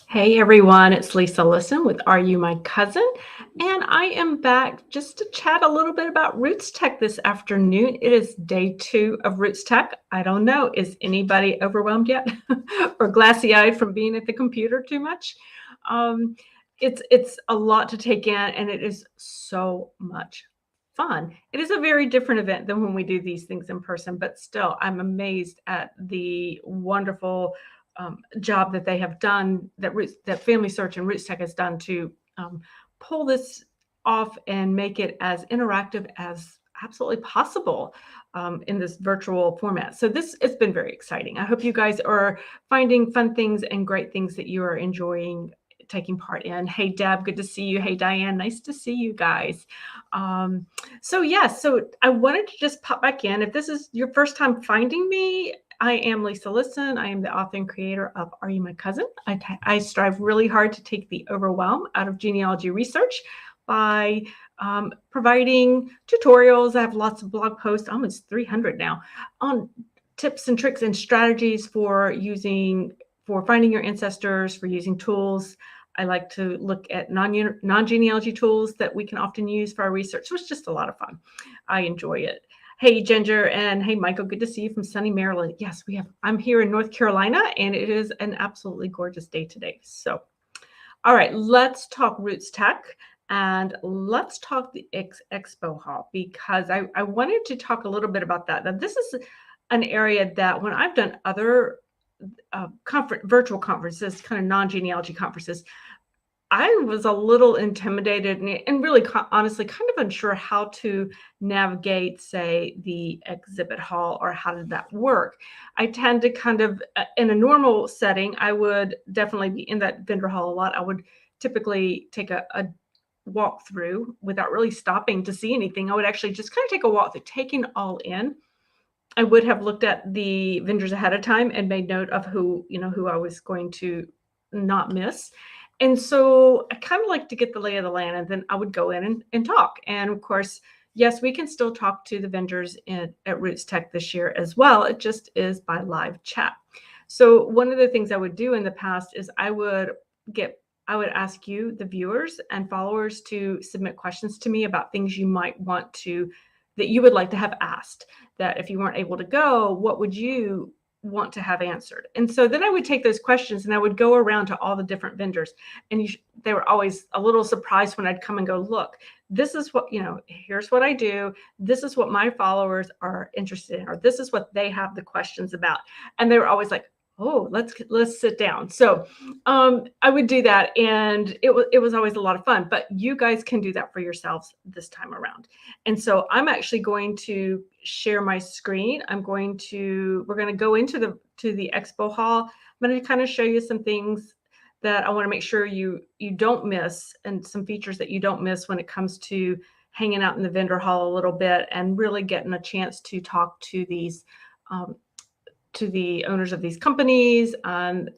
Hey everyone, it's Lisa Listen with Are You My Cousin? And I am back just to chat a little bit about RootsTech this afternoon. It is day 2 of RootsTech. I don't know, is anybody overwhelmed yet or glassy-eyed from being at the computer too much? Um, it's a lot to take in and it is so much fun. It is a very different event than when we do these things in person, but still I'm amazed at the wonderful job that they have done, that Family Search and RootsTech has done to pull this off and make it as interactive as absolutely possible in this virtual format. So this has been very exciting. I hope you guys are finding fun things and great things that you are enjoying taking part in. Hey Deb, good to see you. Hey Diane, nice to see you guys. So I wanted to just pop back in. If this is your first time finding me, I am Lisa Listen. I am the author and creator of Are You My Cousin? I strive really hard to take the overwhelm out of genealogy research by providing tutorials. I have lots of blog posts, almost 300 now, on tips and tricks and strategies for finding your ancestors, for using tools. I like to look at non-genealogy tools that we can often use for our research. So it's just a lot of fun. I enjoy it. Hey, Ginger, and hey, Michael, good to see you from sunny Maryland. Yes, I'm here in North Carolina, and it is an absolutely gorgeous day today. So, all right, let's talk RootsTech, and let's talk the Expo Hub, because I wanted to talk a little bit about that. Now, this is an area that when I've done other virtual conferences, kind of non-genealogy conferences, I was a little intimidated and really honestly kind of unsure how to navigate, say, the exhibit hall, or how did that work. I tend to kind of, in a normal setting, I would definitely be in that vendor hall a lot. I would typically take a walk through without really stopping to see anything. I would actually just kind of take a walk through, taking all in. I would have looked at the vendors ahead of time and made note of who I was going to not miss. And so I kind of like to get the lay of the land, and then I would go in and talk. And of course, yes, we can still talk to the vendors at RootsTech this year as well. It just is by live chat. So one of the things I would do in the past is I would ask you, the viewers and followers, to submit questions to me about things that you would like to have asked, that if you weren't able to go, what would you want to have answered? And so then I would take those questions and I would go around to all the different vendors, and they were always a little surprised when I'd come and go, look, this is what, here's what I do. This is what my followers are interested in, or this is what they have the questions about. And they were always like, oh, let's sit down. So I would do that, and it was always a lot of fun. But you guys can do that for yourselves this time around. And so I'm actually going to share my screen. We're going to go into the expo hall. I'm going to kind of show you some things that I want to make sure you don't miss, and some features that you don't miss when it comes to hanging out in the vendor hall a little bit and really getting a chance to talk to the owners of these companies, and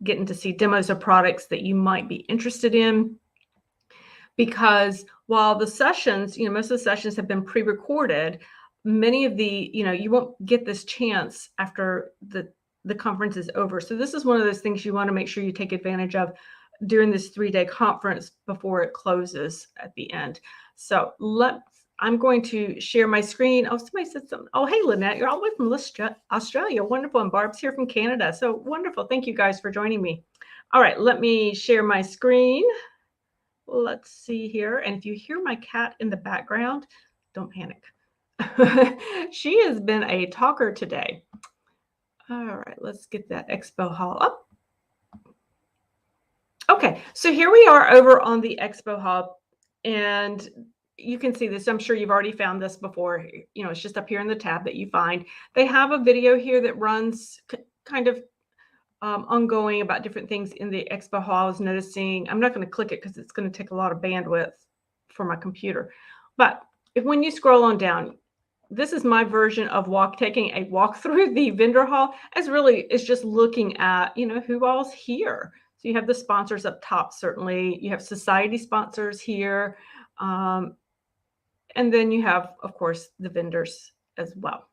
getting to see demos of products that you might be interested in. Because while the sessions, most of the sessions have been pre-recorded, many of you won't get this chance after the conference is over. So this is one of those things you want to make sure you take advantage of during this 3-day conference before it closes at the end. So I'm going to share my screen. Oh, somebody said something. Oh, hey, Lynette, you're all the way from Australia. Wonderful. And Barb's here from Canada. So wonderful. Thank you guys for joining me. All right, let me share my screen. Let's see here. And if you hear my cat in the background, don't panic. She has been a talker today. All right, let's get that expo hall up. Okay, so here we are over on the Expo Hub, and you can see this. I'm sure you've already found this before. It's just up here in the tab that you find. They have a video here that runs kind of ongoing about different things in the Expo Hall. I was noticing, I'm not going to click it because it's going to take a lot of bandwidth for my computer. But when you scroll on down, this is my version of taking a walk through the vendor hall. It's just looking at, who all's here. So you have the sponsors up top, certainly. You have society sponsors here. And then you have, of course, the vendors as well.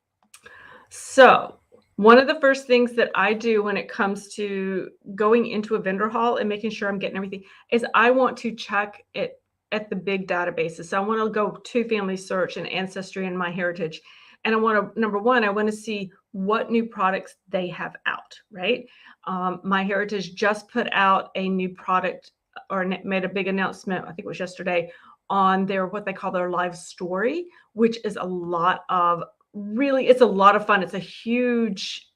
So One of the first things that I do when it comes to going into a vendor hall and making sure I'm getting everything is I want to check it at the big databases. So I want to go to Family Search and Ancestry and MyHeritage. And I want to, number one, I want to see what new products they have out, right? MyHeritage just put out a new product or made a big announcement, I think it was yesterday, on their, what they call their live story, which is a lot of it's a lot of fun. It's a huge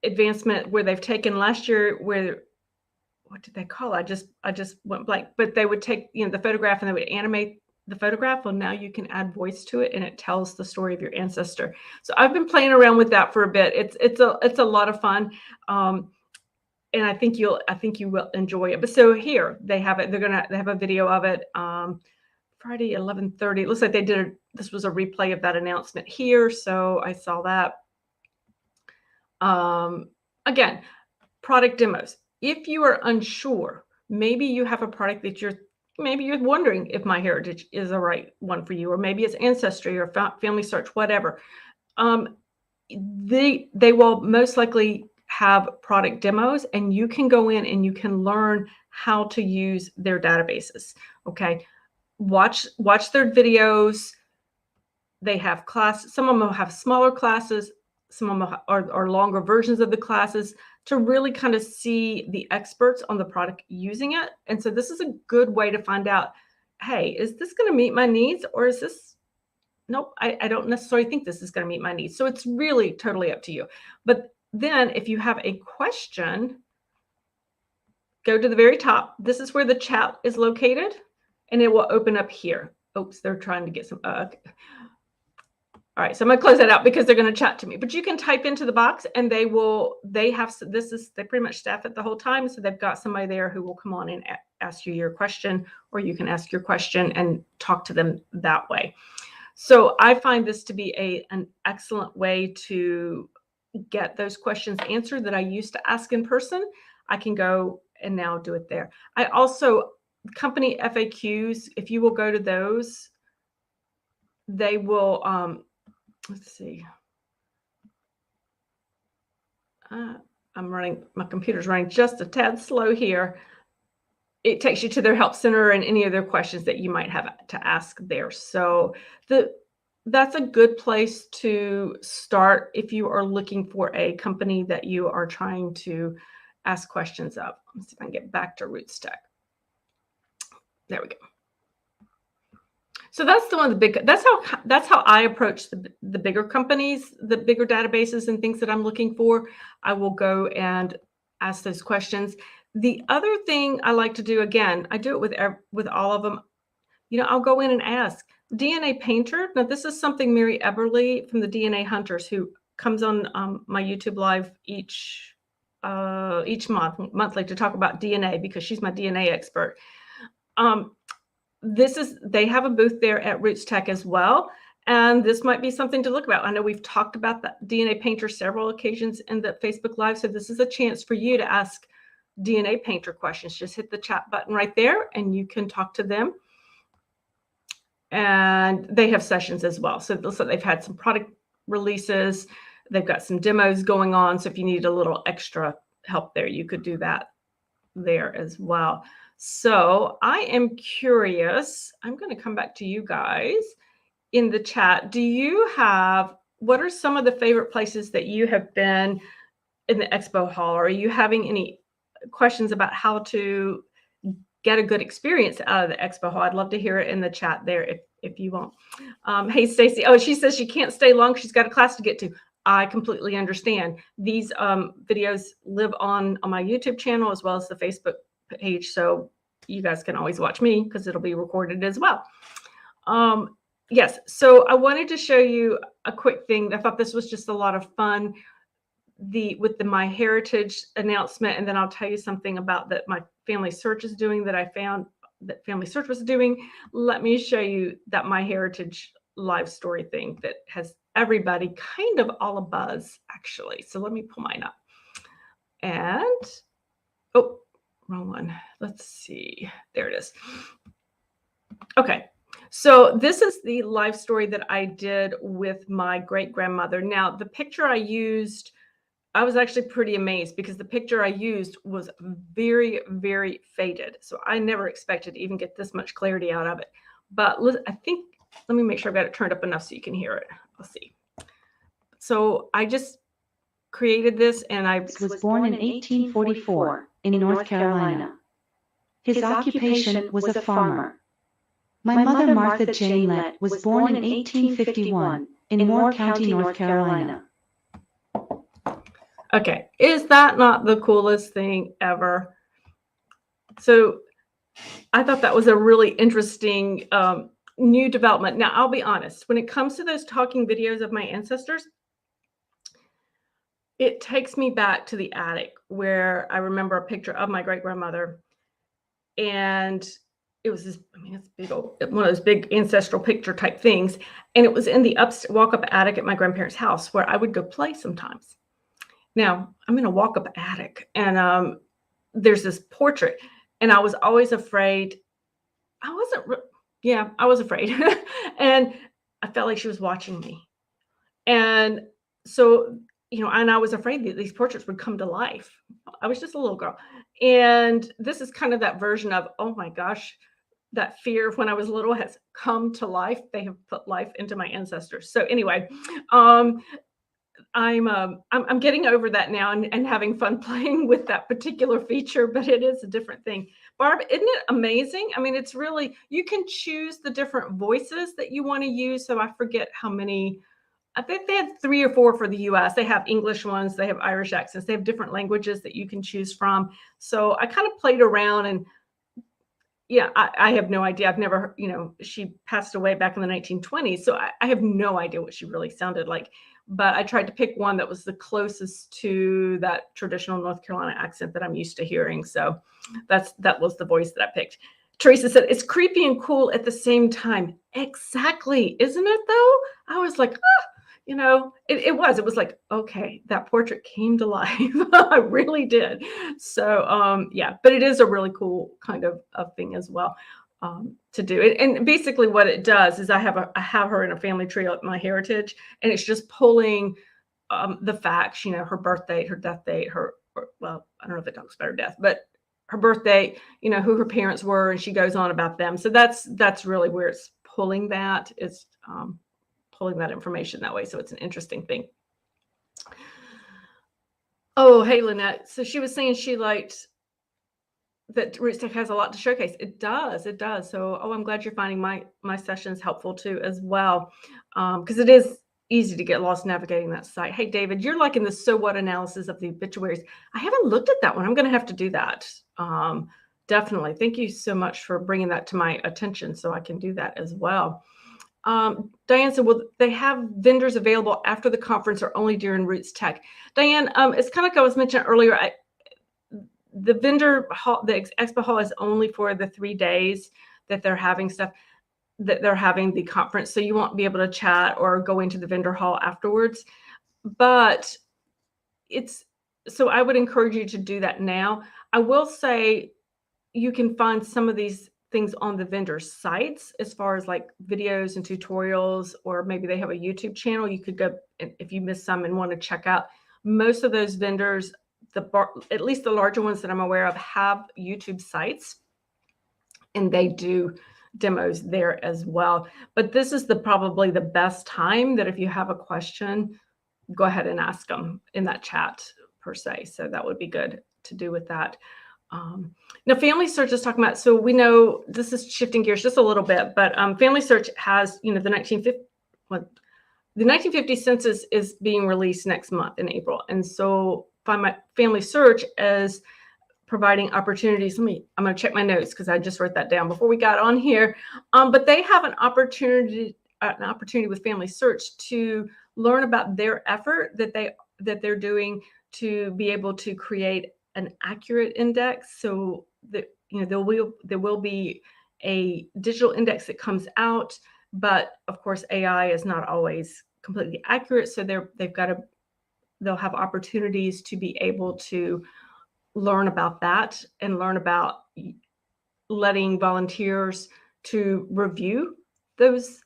advancement where they've taken last year where, what did they call it? I just went blank, but they would take, the photograph and they would animate the photograph. Well, now you can add voice to it and it tells the story of your ancestor. So I've been playing around with that for a bit. It's a lot of fun. And I think you will enjoy it. But so here they have it. They have a video of it. Friday, 11:30. It looks like this was a replay of that announcement here. So I saw that. Again, product demos. If you are unsure, maybe you have a product that you're wondering if MyHeritage is the right one for you, or maybe it's Ancestry or Family Search, whatever. They will most likely have product demos, and you can go in and you can learn how to use their databases. Okay. Watch their videos. They have classes. Some of them have smaller classes. Some of them are longer versions of the classes to really kind of see the experts on the product using it. And so this is a good way to find out, hey, is this going to meet my needs, or is this, nope, I don't necessarily think this is going to meet my needs. So it's really totally up to you. But then if you have a question, go to the very top. This is where the chat is located. And it will open up here. Oops, they're trying to get some. All right, so I'm gonna close that out because they're gonna chat to me. But you can type into the box, and they pretty much staff it the whole time. So they've got somebody there who will come on and ask you your question, or you can ask your question and talk to them that way. So I find this to be an excellent way to get those questions answered that I used to ask in person. I can go and now do it there. I also, company FAQs, if you will go to those, they will, let's see. My computer's running just a tad slow here. It takes you to their help center and any of their questions that you might have to ask there. So that's a good place to start if you are looking for a company that you are trying to ask questions of. Let's see if I can get back to RootsTech. There we go. So that's the one of the big, that's how I approach the bigger companies, the bigger databases and things that I'm looking for. I will go and ask those questions. The other thing I like to do, again, I do it with all of them. I'll go in and ask DNA Painter. Now, this is something Mary Eberly from the DNA Hunters, who comes on my YouTube live each monthly to talk about DNA, because she's my DNA expert. They have a booth there at RootsTech as well. And this might be something to look about. I know we've talked about the DNA Painter several occasions in the Facebook Live. So this is a chance for you to ask DNA Painter questions. Just hit the chat button right there and you can talk to them. And they have sessions as well. So they've had some product releases. They've got some demos going on. So if you need a little extra help there, you could do that there as well. So I am curious. I'm going to come back to you guys in the chat. What are some of the favorite places that you have been in the expo hall? Or are you having any questions about how to get a good experience out of the expo hall? I'd love to hear it in the chat there if you want. Hey, Stacy. Oh, she says she can't stay long. She's got a class to get to. I completely understand. These videos live on my YouTube channel as well as the Facebook page. So you guys can always watch me because it'll be recorded as well. Yes. So I wanted to show you a quick thing. I thought this was just a lot of fun with the MyHeritage announcement. And then I'll tell you something about that my Family Search is doing that I found that Family Search was doing. Let me show you that MyHeritage live story thing that has everybody kind of all a buzz, actually. So let me pull mine up. And, oh, wrong one. Let's see. There it is. Okay. So this is the life story that I did with my great-grandmother. Now, the picture I used, I was actually pretty amazed because the picture I used was very, very faded. So I never expected to even get this much clarity out of it. But I think, let me make sure I've got it turned up enough so you can hear it. Let's see. So I just created this, and I was born in 1844 in North Carolina. His occupation was a farmer. My mother, Martha Jane Lett, was born in 1851 in Moore County, North Carolina. Okay, is that not the coolest thing ever? So I thought that was a really interesting new development. Now, I'll be honest, when it comes to those talking videos of my ancestors, it takes me back to the attic where I remember a picture of my great-grandmother, and it was this, I mean, it's big old, one of those big ancestral picture type things, and it was in the walk-up attic at my grandparents' house where I would go play sometimes. Now, I'm in a walk-up attic, and there's this portrait, and I was always afraid. I wasn't, yeah, I was afraid, and I felt like she was watching me, and so, and I was afraid that these portraits would come to life. I was just a little girl. And this is kind of that version of, oh my gosh, that fear of when I was little has come to life. They have put life into my ancestors. So anyway, um, I'm getting over that now and having fun playing with that particular feature, but it is a different thing. Barb, isn't it amazing? I mean, it's really, you can choose the different voices that you want to use. So I forget how many. I think they had 3 or 4 for the US. They have English ones, they have Irish accents, they have different languages that you can choose from. So I kind of played around, and yeah, I have no idea. I've never, she passed away back in the 1920s. So I have no idea what she really sounded like. But I tried to pick one that was the closest to that traditional North Carolina accent that I'm used to hearing. So that was the voice that I picked. Teresa said, it's creepy and cool at the same time. Exactly. Isn't it though? I was like, it was like, okay, that portrait came to life. I really did. So, yeah, but it is a really cool kind of thing as well to do. And basically what it does is I have her in a family tree at my heritage, and it's just pulling the facts, her birth date, her death date, well, I don't know if it talks about her death, but her birth date, who her parents were, and she goes on about them. So that's really where it's pulling that. It's pulling that information that way. So it's an interesting thing. Oh, hey, Lynette. So she was saying she liked that RootsTech has a lot to showcase. It does. It does. So, I'm glad you're finding my sessions helpful too as well, because it is easy to get lost navigating that site. Hey, David, you're liking the so what analysis of the obituaries. I haven't looked at that one. I'm going to have to do that. Definitely. Thank you so much for bringing that to my attention so I can do that as well. Diane said, will they have vendors available after the conference or only during RootsTech? Diane, it's kind of like I was mentioning earlier, the vendor hall, the expo hall is only for the 3 days that they're having stuff, that they're having the conference. So you won't be able to chat or go into the vendor hall afterwards. But so I would encourage you to do that now. I will say you can find some of these things on the vendor sites as far as like videos and tutorials, or maybe they have a YouTube channel. You could go, if you missed some and want to check out. Most of those vendors, at least the larger ones that I'm aware of, have YouTube sites, and they do demos there as well. But this is probably the best time that if you have a question, go ahead and ask them in that chat per se. So that would be good to do with that. Now, Family Search is talking about, so we know this is shifting gears just a little bit, but Family Search has, the 1950 census is being released next month in April. And so Family Search is providing opportunities. I'm going to check my notes because I just wrote that down before we got on here. But they have an opportunity with Family Search to learn about their effort that they're doing to be able to create an accurate index. So that there will be a digital index that comes out, but of course AI is not always completely accurate. So they'll have opportunities to be able to learn about that and learn about letting volunteers to review those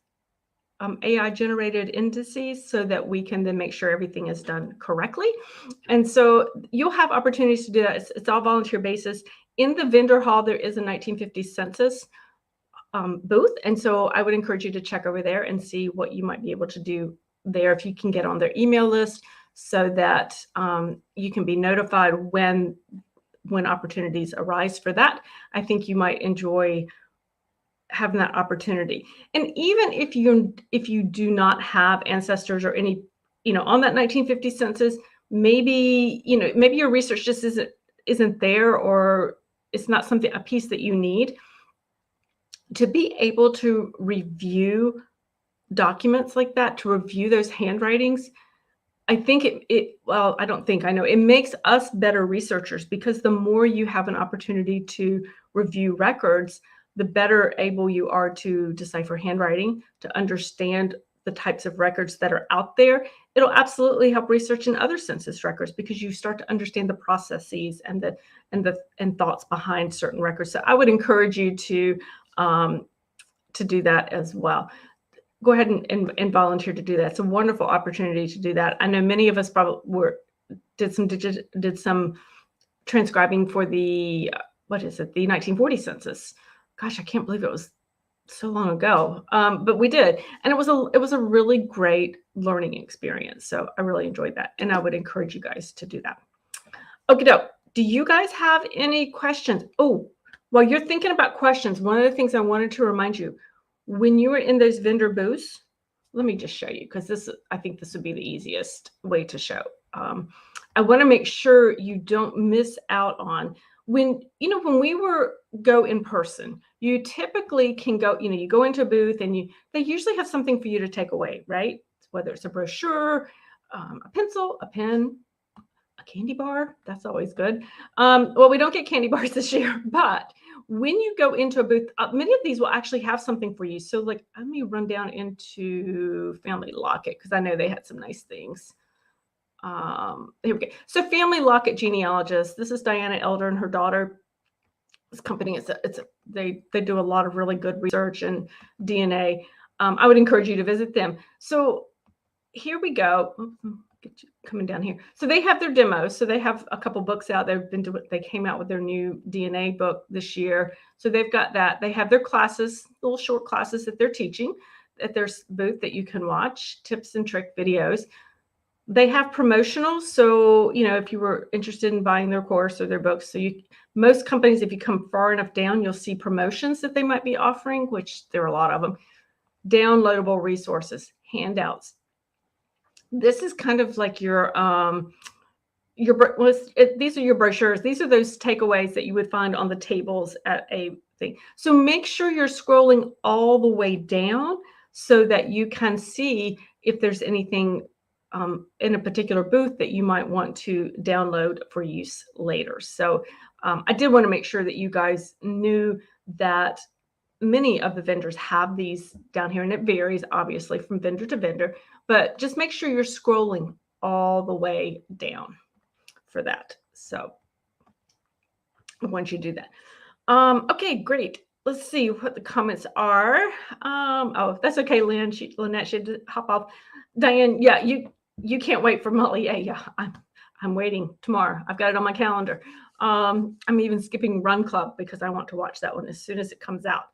AI generated indices so that we can then make sure everything is done correctly. And so you'll have opportunities to do that. It's all volunteer basis. In the vendor hall, there is a 1950 census booth. And so I would encourage you to check over there and see what you might be able to do there, if you can get on their email list so that you can be notified when opportunities arise for that. I think you might enjoy having that opportunity. And even if you do not have ancestors or any, on that 1950 census, maybe your research just isn't there, or it's not a piece that you need. To be able to review documents like that, to review those handwritings, I think I know it makes us better researchers, because the more you have an opportunity to review records, the better able you are to decipher handwriting, to understand the types of records that are out there. It'll absolutely help research in other census records, because you start to understand the processes and thoughts behind certain records. So I would encourage you to do that as well. Go ahead and volunteer to do that. It's a wonderful opportunity to do that. I know many of us probably did some transcribing for the 1940 census. Gosh, I can't believe it was so long ago, but we did, and it was a really great learning experience. So I really enjoyed that, and I would encourage you guys to do that. Okay, do you guys have any questions? Oh, while you're thinking about questions, one of the things I wanted to remind you, when you were in those vendor booths, let me just show you, because I think this would be the easiest way to show. I want to make sure you don't miss out on when we go in person. You typically can go, you go into a booth and they usually have something for you to take away, right? Whether it's a brochure, a pencil, a pen, a candy bar. That's always good. Well, we don't get candy bars this year, but when you go into a booth, many of these will actually have something for you. So let me run down into Family Locket, because I know they had some nice things. Here we go. So Family Locket Genealogist. This is Diana Elder and her daughter. This company, they do a lot of really good research and DNA. I would encourage you to visit them. So here we go. Get you coming down here. So they have their demos. So they have a couple books out. They came out with their new DNA book this year. So they've got that. They have their classes, little short classes that they're teaching at their booth that you can watch, tips and trick videos. They have promotionals. So, if you were interested in buying their course or their books, so most companies, if you come far enough down, you'll see promotions that they might be offering, which there are a lot of them. Downloadable resources, handouts. This is kind of like these are your brochures. These are those takeaways that you would find on the tables at a thing. So make sure you're scrolling all the way down so that you can see if there's anything in a particular booth that you might want to download for use later. So I did want to make sure that you guys knew that many of the vendors have these down here, and it varies obviously from vendor to vendor, but just make sure you're scrolling all the way down for that. So once you do that. Okay, great. Let's see what the comments are. Oh, that's okay, Lynette should hop off. Diane, yeah, you can't wait for Molly. Yeah, I'm waiting tomorrow. I've got it on my calendar. I'm even skipping Run Club because I want to watch that one as soon as it comes out.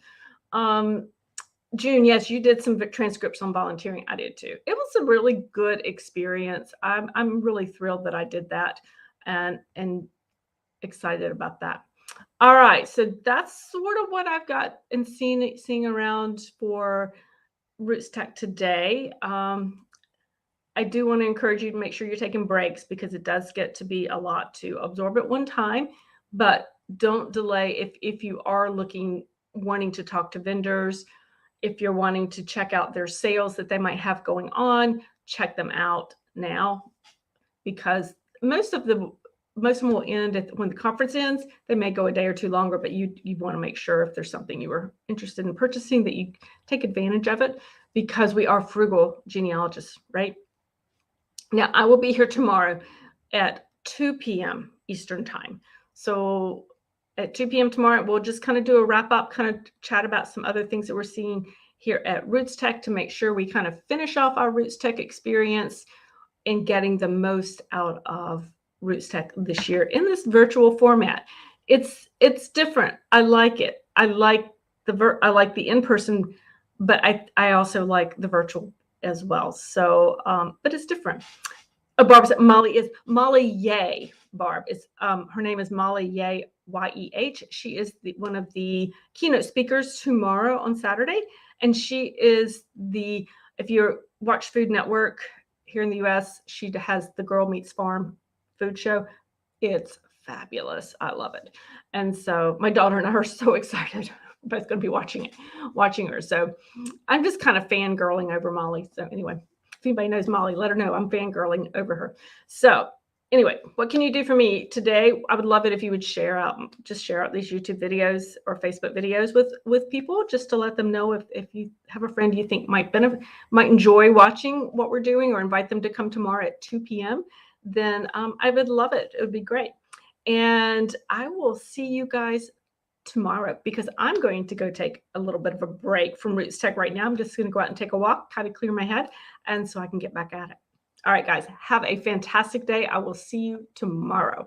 June, yes, you did some transcripts on volunteering. I did too. It was a really good experience. I'm really thrilled that I did that and excited about that. All right, so that's sort of what I've got and seeing around for RootsTech today. I do want to encourage you to make sure you're taking breaks, because it does get to be a lot to absorb at one time, but don't delay if you are wanting to talk to vendors. If you're wanting to check out their sales that they might have going on, check them out now, because most of them will end when the conference ends. They may go a day or two longer, but you want to make sure if there's something you were interested in purchasing that you take advantage of it, because we are frugal genealogists, right? Now, I will be here tomorrow at 2 p.m. Eastern time. So at 2 p.m. tomorrow, we'll just kind of do a wrap up, kind of chat about some other things that we're seeing here at RootsTech to make sure we kind of finish off our RootsTech experience and getting the most out of RootsTech this year in this virtual format. It's different. I like it. I like the in-person, but I also like the virtual as well. So, but it's different. Barb said Molly Yeh. Barb is her name is Molly Yeh, Yeh. She is one of the keynote speakers tomorrow on Saturday, and she is if you watch Food Network here in the U.S., she has the Girl Meets Farm food show. It's fabulous. I love it, and so my daughter and I are so excited. We're both going to be watching her. So I'm just kind of fangirling over Molly. So anyway. If anybody knows Molly, let her know I'm fangirling over her. So anyway, what can you do for me today? I would love it if you would share out these YouTube videos or Facebook videos with people, just to let them know if you have a friend you think might enjoy watching what we're doing, or invite them to come tomorrow at 2 p.m. Then I would love it. It would be great. And I will see you guys tomorrow, because I'm going to go take a little bit of a break from RootsTech right now. I'm just going to go out and take a walk, kind of clear my head, and so I can get back at it. All right, guys, have a fantastic day. I will see you tomorrow.